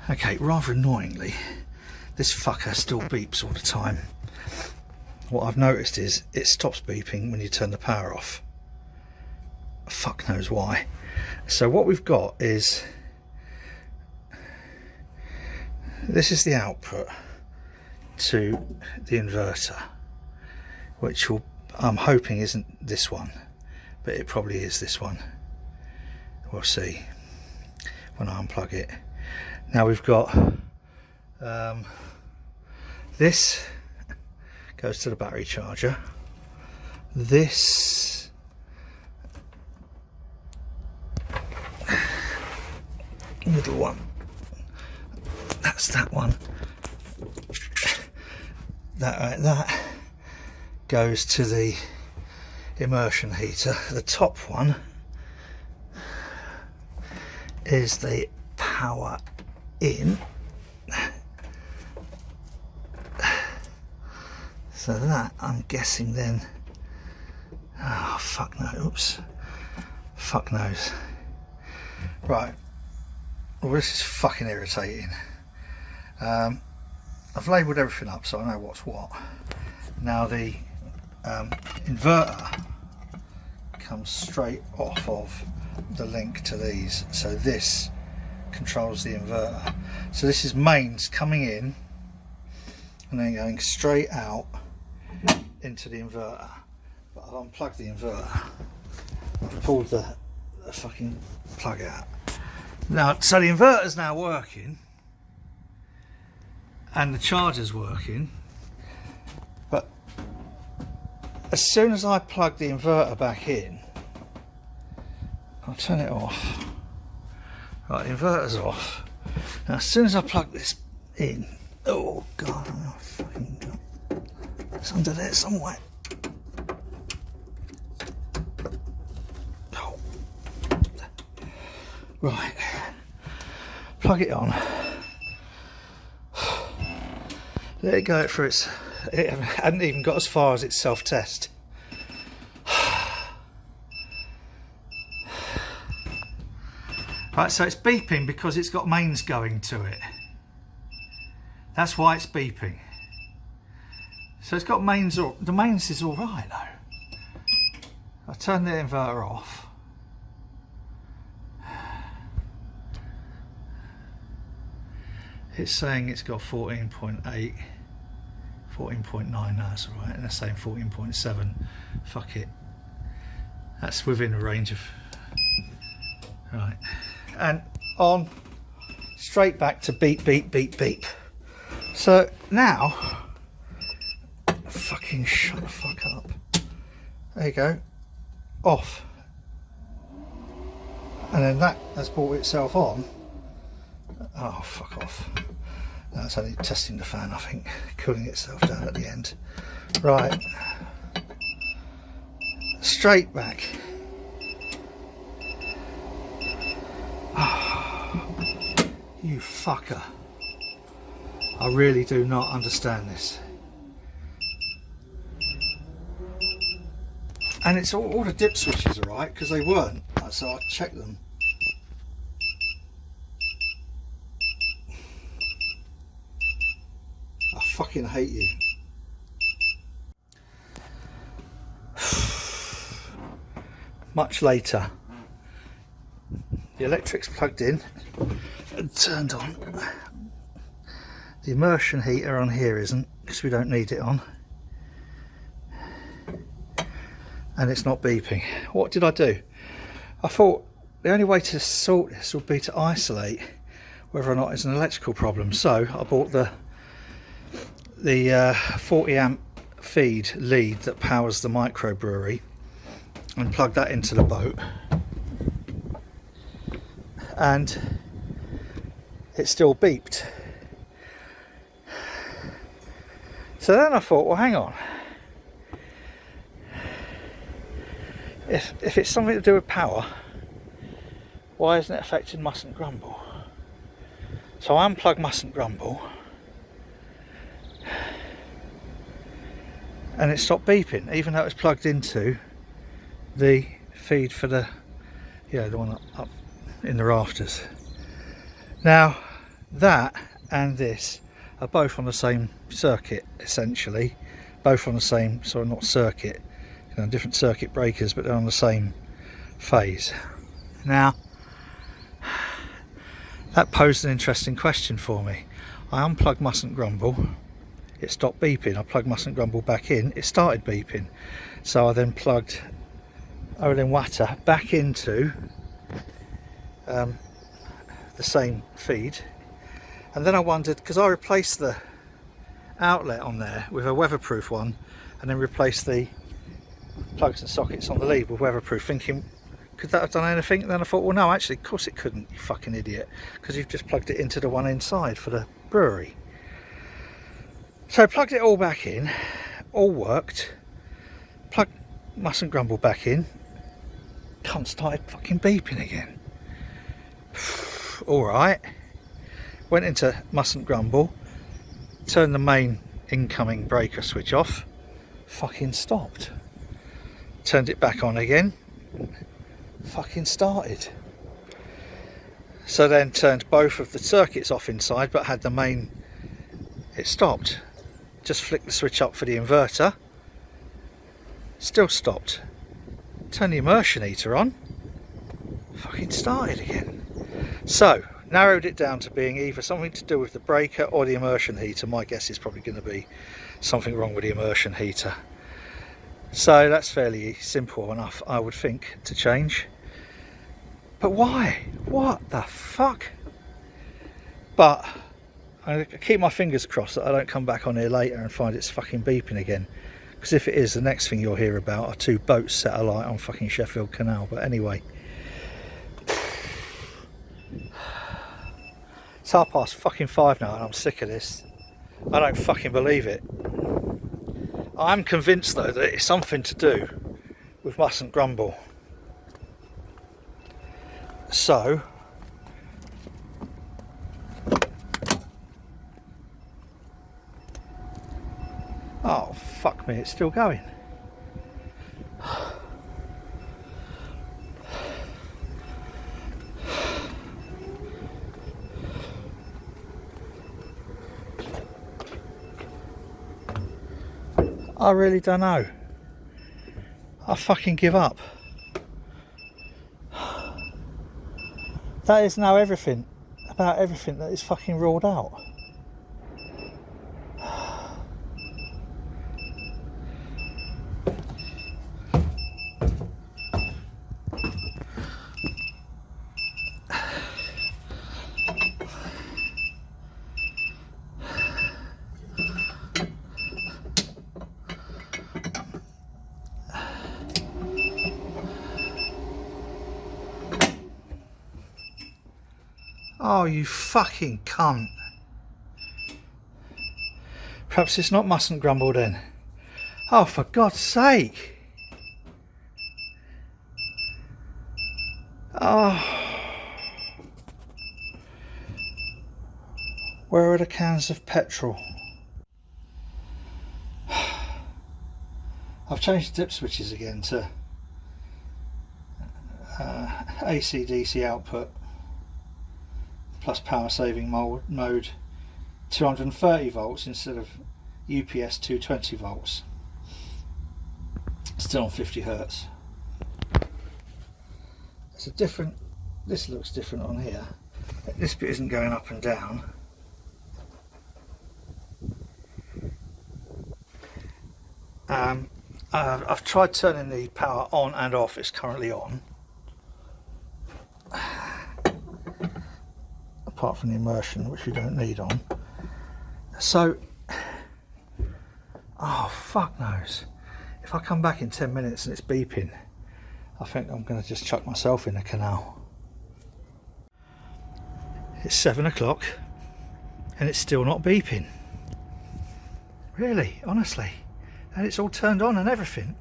Okay, rather annoyingly, this fucker still beeps all the time. What I've noticed is it stops beeping when you turn the power off. Fuck knows why. So what we've got is, this is the output to the inverter, which will, I'm hoping isn't this one, but it probably is this one. We'll see when I unplug it. Now we've got this goes to the battery charger. This middle one, that's that one. That goes to the immersion heater. The top one is the power in. So that, I'm guessing then, oh fuck no, oops, fuck knows. Right, well this is fucking irritating. I've labelled everything up so I know what's what. Now the inverter comes straight off of the link to these, so this controls the inverter. So this is mains coming in and then going straight out into the inverter. But I've unplugged the inverter. I've pulled the fucking plug out. Now, so the inverter's now working and the charger's working, but as soon as I plug the inverter back in, I'll turn it off. Right, the inverter's off. Now, as soon as I plug this in, oh god, I'm gonna fucking go. It's under there somewhere. Oh. Right, plug it on. Let it go for its. It hadn't even got as far as its self-test. Right, so it's beeping because it's got mains going to it. That's why it's beeping. So it's got mains, the mains is all right though. I turn the inverter off. It's saying it's got 14.8, 14.9, that's all right, and they're saying 14.7. Fuck it. That's within the range of, right. And on, straight back to beep, beep, beep, beep. So now, fucking shut the fuck up. There you go, off. And then that has brought itself on. Oh, fuck off. That's only testing the fan, I think, cooling itself down at the end. Right, straight back. You fucker. I really do not understand this. And it's all the dip switches are right, because they weren't, so I checked them. I fucking hate you. Much later. The electric's plugged in and turned on. The immersion heater on here isn't, because we don't need it on. And it's not beeping. What did I do? I thought the only way to sort this would be to isolate whether or not it's an electrical problem. So I bought the 40 amp feed lead that powers the microbrewery and plugged that into the boat. And it still beeped. So then I thought, well, hang on. If it's something to do with power, why isn't it affecting Mustn't Grumble? So I unplugged Mustn't Grumble and it stopped beeping, even though it was plugged into the feed for the, the one up in the rafters. Now That and this are both on the same circuit, essentially. Both on the same, sorry, not circuit, you know, different circuit breakers, but they're on the same phase. Now, that posed an interesting question for me. I unplugged Mustn't Grumble, it stopped beeping. I plugged Mustn't Grumble back in, it started beeping. So I then plugged Olin Water back into the same feed, and then I wondered, because I replaced the outlet on there with a weatherproof one and then replaced the plugs and sockets on the lead with weatherproof, thinking, could that have done anything? And then I thought, well no, actually of course it couldn't, you fucking idiot, because you've just plugged it into the one inside for the brewery. So I plugged it all back in, all worked, plugged Mustn't Grumble back in, cunt started fucking beeping again. Alright, went into Mustn't Grumble, turned the main incoming breaker switch off, fucking stopped. Turned it back on again, fucking started. So then turned both of the circuits off inside, but had the main, it stopped. Just flicked the switch up for the inverter, still stopped. Turned the immersion heater on, fucking started again. So narrowed it down to being either something to do with the breaker or the immersion heater. My guess is probably going to be something wrong with the immersion heater. So that's fairly simple enough, I would think, to change. But why? What the fuck? But I keep my fingers crossed that I don't come back on here later and find it's fucking beeping again. Because if it is, the next thing you'll hear about are 2 boats set alight on fucking Sheffield Canal. But anyway. It's 5:30 now and I'm sick of this. I don't fucking believe it. I'm convinced though that it's something to do with Mustn't Grumble. So oh fuck me, it's still going. I really don't know. I fucking give up. That is now everything about everything that is fucking ruled out. Oh, you fucking cunt. Perhaps it's not Mustn't Grumble then. Oh, for God's sake. Oh. Where are the cans of petrol? I've changed the dip switches again to AC/DC output plus power saving mode 230 volts instead of UPS 220 volts. Still on 50 hertz. It's a different, this looks different on here. This bit isn't going up and down. I've tried turning the power on and off, it's currently on. Apart from the immersion, which we don't need on. So, oh fuck knows. If I come back in 10 minutes and it's beeping, I think I'm going to just chuck myself in the canal. It's 7 o'clock and it's still not beeping. Really, honestly. And it's all turned on and everything.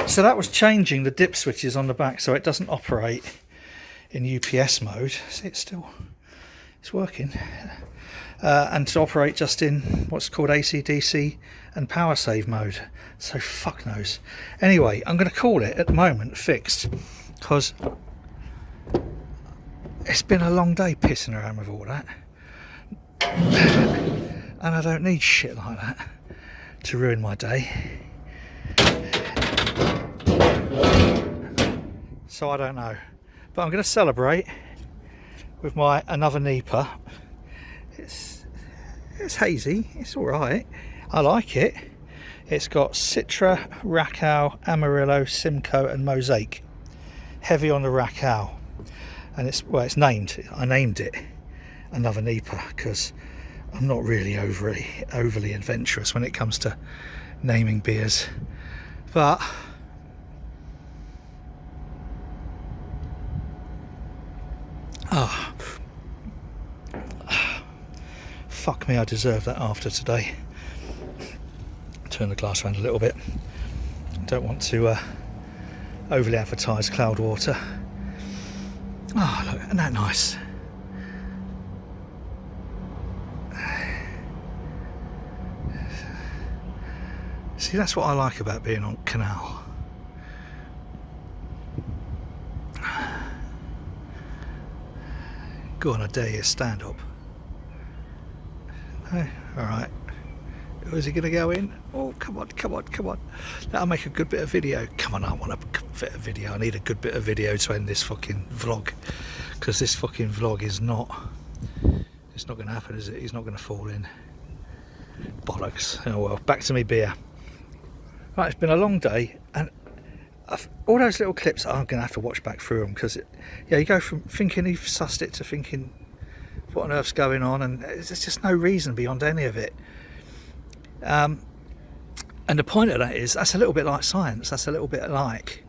So that was changing the dip switches on the back so it doesn't operate in UPS mode. See, it's working. And to operate just in what's called AC/DC and power save mode. So fuck knows. Anyway, I'm going to call it at the moment fixed because it's been a long day pissing around with all that. And I don't need shit like that to ruin my day. So I don't know. But I'm going to celebrate with my another Nipa. It's hazy, it's alright. I like it. It's got Citra, Raquel, Amarillo, Simcoe and Mosaic. Heavy on the Raquel. And it's named, I named it another Nipa because I'm not really overly adventurous when it comes to naming beers. But fuck me, I deserve that after today. Turn the glass around a little bit. Don't want to overly advertise Cloudwater. Oh, look, isn't that nice? See, that's what I like about being on canal. Go on, I dare you, stand up. No? Alright. Is he going to go in? Oh, come on, come on, come on. That'll make a good bit of video. Come on, I want a good bit of video. I need a good bit of video to end this fucking vlog. Because this fucking vlog is not... It's not going to happen, is it? He's not going to fall in. Bollocks. Oh well, back to me beer. Right, it's been a long day. And all those little clips, I'm going to have to watch back through them. Because, yeah, you go from thinking you've sussed it to thinking, what on earth's going on? And there's just no reason beyond any of it. And the point of that is, that's a little bit like science. That's a little bit like,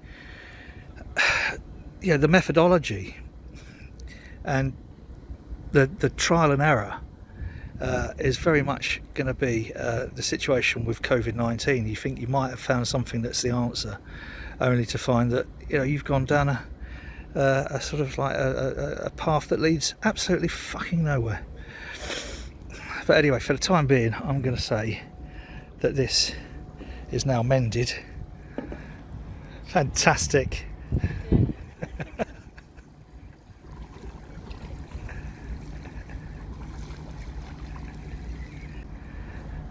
yeah, the methodology and the trial and error is very much going to be the situation with COVID-19. You think you might have found something that's the answer, only to find that, you know, you've gone down a sort of like a path that leads absolutely fucking nowhere. But anyway, for the time being, I'm going to say that this is now mended. Fantastic.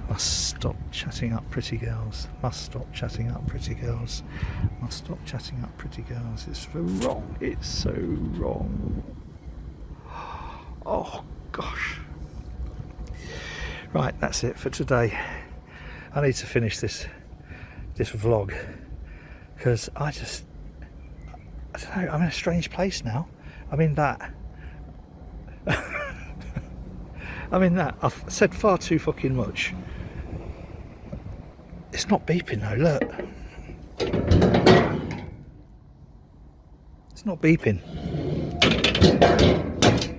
Must stop chatting up pretty girls. Must stop chatting up pretty girls. Must stop chatting up pretty girls. It's so wrong. It's so wrong. Oh gosh. Right, that's it for today. I need to finish this vlog because I don't know, I'm in a strange place now. I'm in that. I've said far too fucking much. It's not beeping though, look. It's not beeping.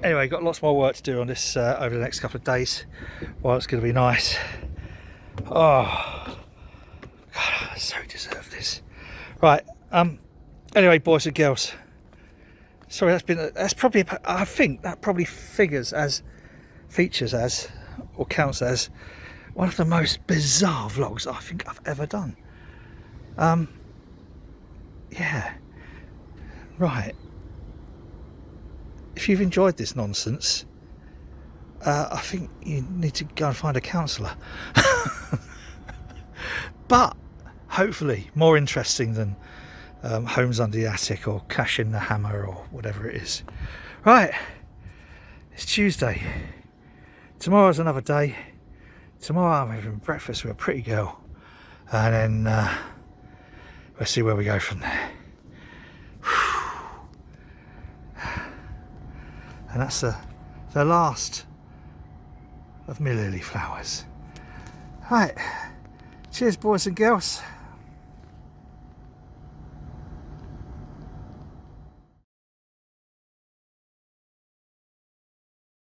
Anyway, got lots more work to do on this over the next couple of days. Well, it's going to be nice. Oh, God, I so deserve this. Right. Anyway, boys and girls. Sorry, that's probably. I think that probably features as, or counts as, one of the most bizarre vlogs I think I've ever done. Yeah. Right. If you've enjoyed this nonsense, I think you need to go and find a counsellor. But hopefully more interesting than Homes Under the Attic or Cash in the Hammer or whatever it is. Right, it's Tuesday. Tomorrow's another day. Tomorrow I'm having breakfast with a pretty girl, and then we'll see where we go from there. And that's the last of my lily flowers. Right, cheers boys and girls.